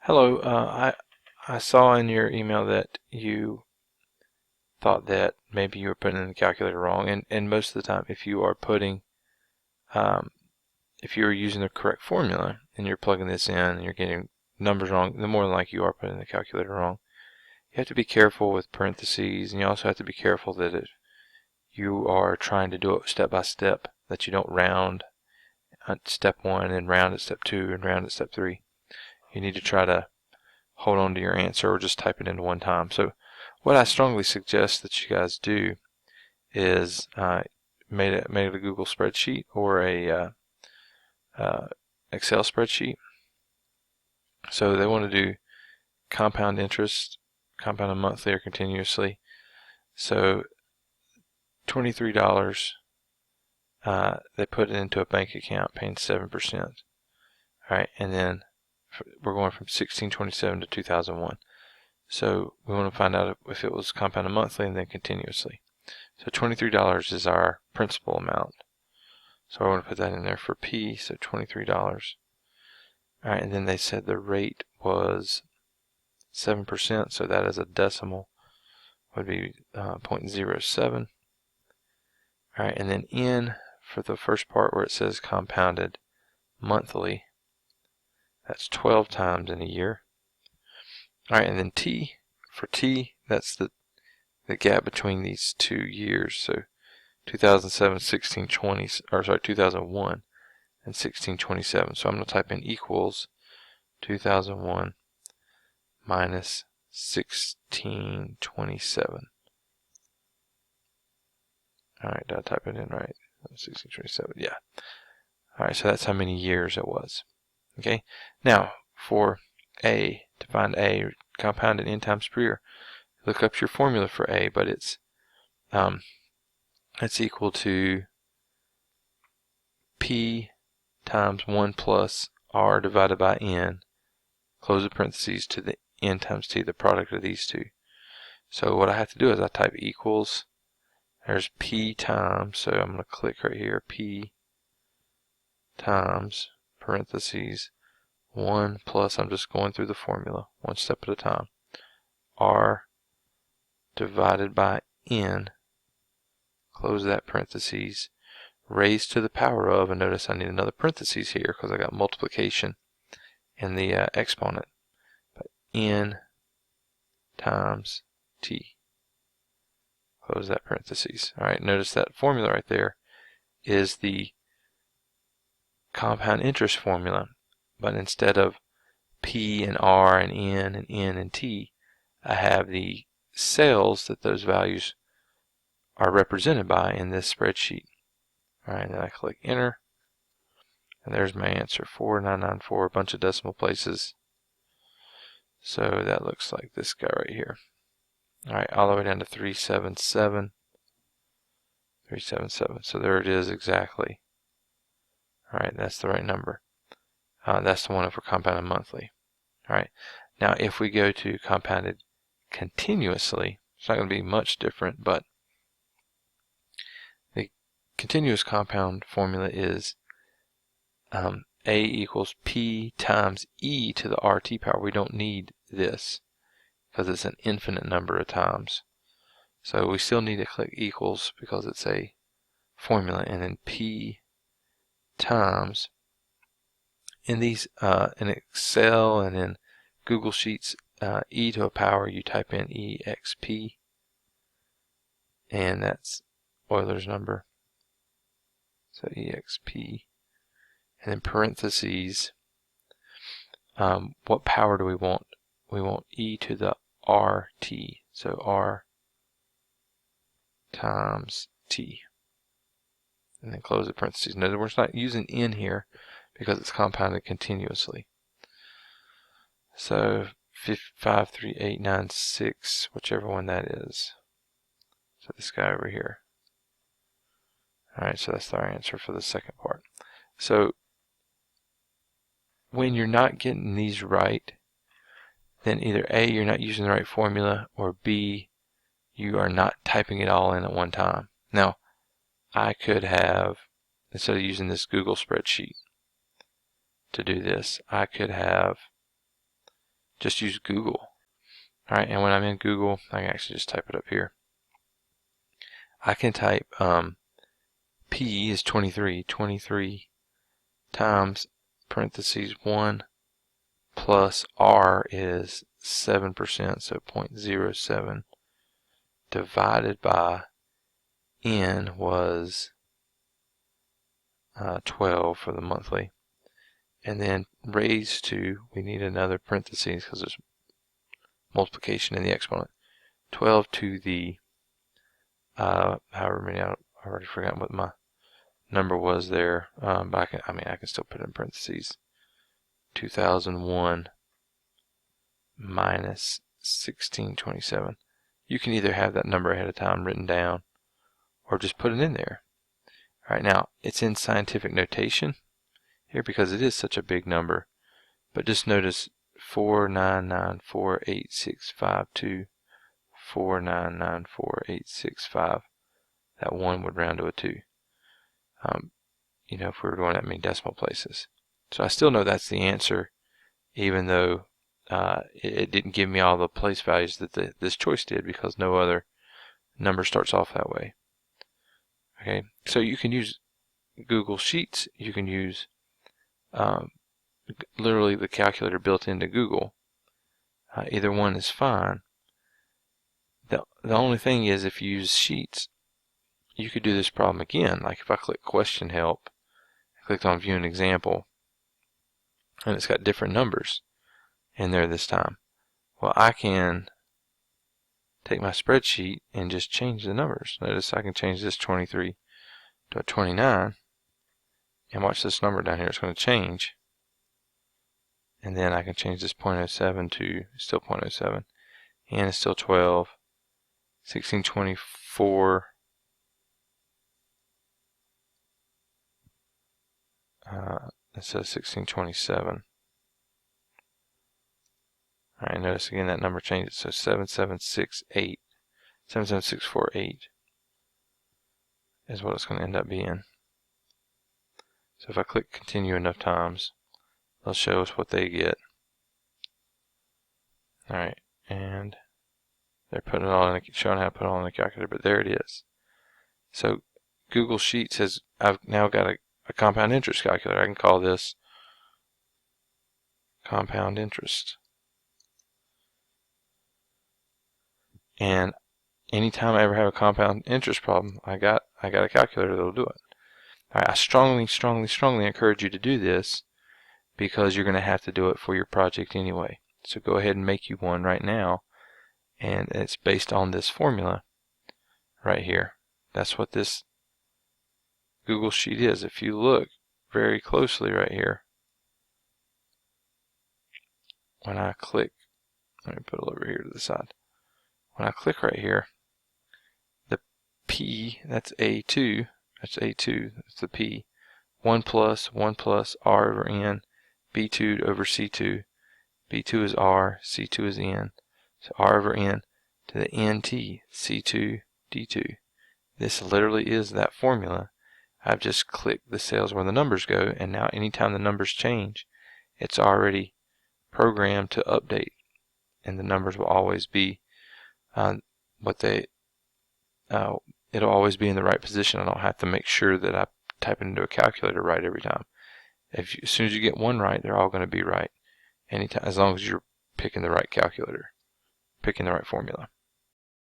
Hello, I saw in your email that you thought that maybe you were putting in the calculator wrong, and most of the time, if you are um, if you are using the correct formula and you're plugging this in and you're getting numbers wrong, the more than likely you are putting the calculator wrong. You have to be careful with parentheses, and you also have to be careful that if you are trying to do it step by step, that you don't round at step 1 and round at step 2 and round at step 3. You need to try to hold on to your answer or just type it into one time. So what I strongly suggest that you guys do is made a Google spreadsheet or a Excel spreadsheet. So they want to do compound interest, compounded monthly or continuously. So $23, they put it into a bank account paying 7%. All right, and then we're going from 1627 to 2001. So we want to find out if it was compounded monthly and then continuously. So $23 is our principal amount. So I want to put that in there for P, so $23. Alright, and then they said the rate was 7%, so that as a decimal would be 0.07. Alright, and then N for the first part where it says compounded monthly, that's 12 times in a year. Alright, and then T, for T, that's the gap between these 2 years. So 2007, 1620, or sorry, 2001 and 1627. So I'm going to type in equals 2001 minus 1627. Alright, did I type it in right? 1627, yeah. Alright, so that's how many years it was. Okay, now for A, to find A, compounded n times per year, look up your formula for A, but it's equal to P times 1 plus R divided by N, close the parentheses, to the N times T, the product of these two. So what I have to do is I type equals, there's P times, so I'm going to click right here, P times, parentheses, 1 plus, I'm just going through the formula, one step at a time, R divided by N, close that parentheses, raised to the power of, and notice I need another parentheses here because I got multiplication in the exponent, but N times T, close that parentheses. Alright, notice that formula right there is the compound interest formula, but instead of P and R and N and T, I have the cells that those values are represented by in this spreadsheet. Alright, then I click enter, and there's my answer, 4994, a bunch of decimal places. So that looks like this guy right here. Alright, all the way down to 377. 377. So there it is exactly. Alright, that's the right number. That's the one for compounded monthly. Alright, now if we go to compounded continuously, it's not going to be much different, but the continuous compound formula is A equals P times E to the RT power. We don't need this because it's an infinite number of times. So we still need to click equals because it's a formula, and then P times, in these in Excel and in Google Sheets, e to a power, you type in exp, and that's Euler's number. So exp, and then parentheses, what power do we want? We want e to the RT, so R times T, and then close the parentheses. In other words, we're not using n here because it's compounded continuously. So 53896, whichever one that is. So this guy over here. Alright, so that's our answer for the second part. So when you're not getting these right, then either A, you're not using the right formula, or B, you are not typing it all in at one time. Now, I could have, instead of using this Google spreadsheet to do this, I could have just use Google. Alright, and when I'm in Google, I can actually just type it up here. I can type P is 23. 23 times parentheses 1 plus R is 7%, so 0.07 divided by N was 12 for the monthly. And then raised to, we need another parentheses because there's multiplication in the exponent. 12 to the, however many, I already forgot what my number was there, but I can still put it in parentheses. 2001 minus 1627. You can either have that number ahead of time written down or just put it in there. Alright, now it's in scientific notation here because it is such a big number, but just notice 4994865 4994865. That 1 would round to a 2. You know, if we were going that many decimal places. So I still know that's the answer, even though it didn't give me all the place values that this choice did, because no other number starts off that way. Okay, so you can use Google Sheets. You can use literally the calculator built into Google. Either one is fine. The only thing is, if you use Sheets, you could do this problem again. Like if I click Question Help, I clicked on View an Example, and it's got different numbers in there this time. Well, I can take my spreadsheet and just change the numbers. Notice I can change this 23 to a 29, and watch this number down here. It's going to change, and then I can change this 0.07 to still 0.07, and it's still 12, 1624. It says 1627. Alright, notice again that number changes, so 7768, 77648 is what it's going to end up being. So if I click continue enough times, they'll show us what they get. Alright, and they're putting it all in, showing how to put it all in the calculator, but there it is. So Google Sheets has, I've now got a compound interest calculator. I can call this compound interest. And anytime I ever have a compound interest problem, I got a calculator that'll do it. All right, I strongly encourage you to do this, because you're going to have to do it for your project anyway. So go ahead and make you one right now, and it's based on this formula right here. That's what this Google Sheet is. If you look very closely right here, when I click, let me put it over here to the side. When I click right here, the P, that's A2, that's the P, 1 plus R over N, B2 over C2, B2 is R, C2 is N, so R over N to the NT, C2, D2. This literally is that formula. I've just clicked the cells where the numbers go, and now anytime the numbers change, it's already programmed to update, and the numbers will always be it'll always be in the right position. I don't have to make sure that I type it into a calculator right every time. As soon as you get one right, they're all going to be right anytime, as long as you're picking the right calculator, picking the right formula.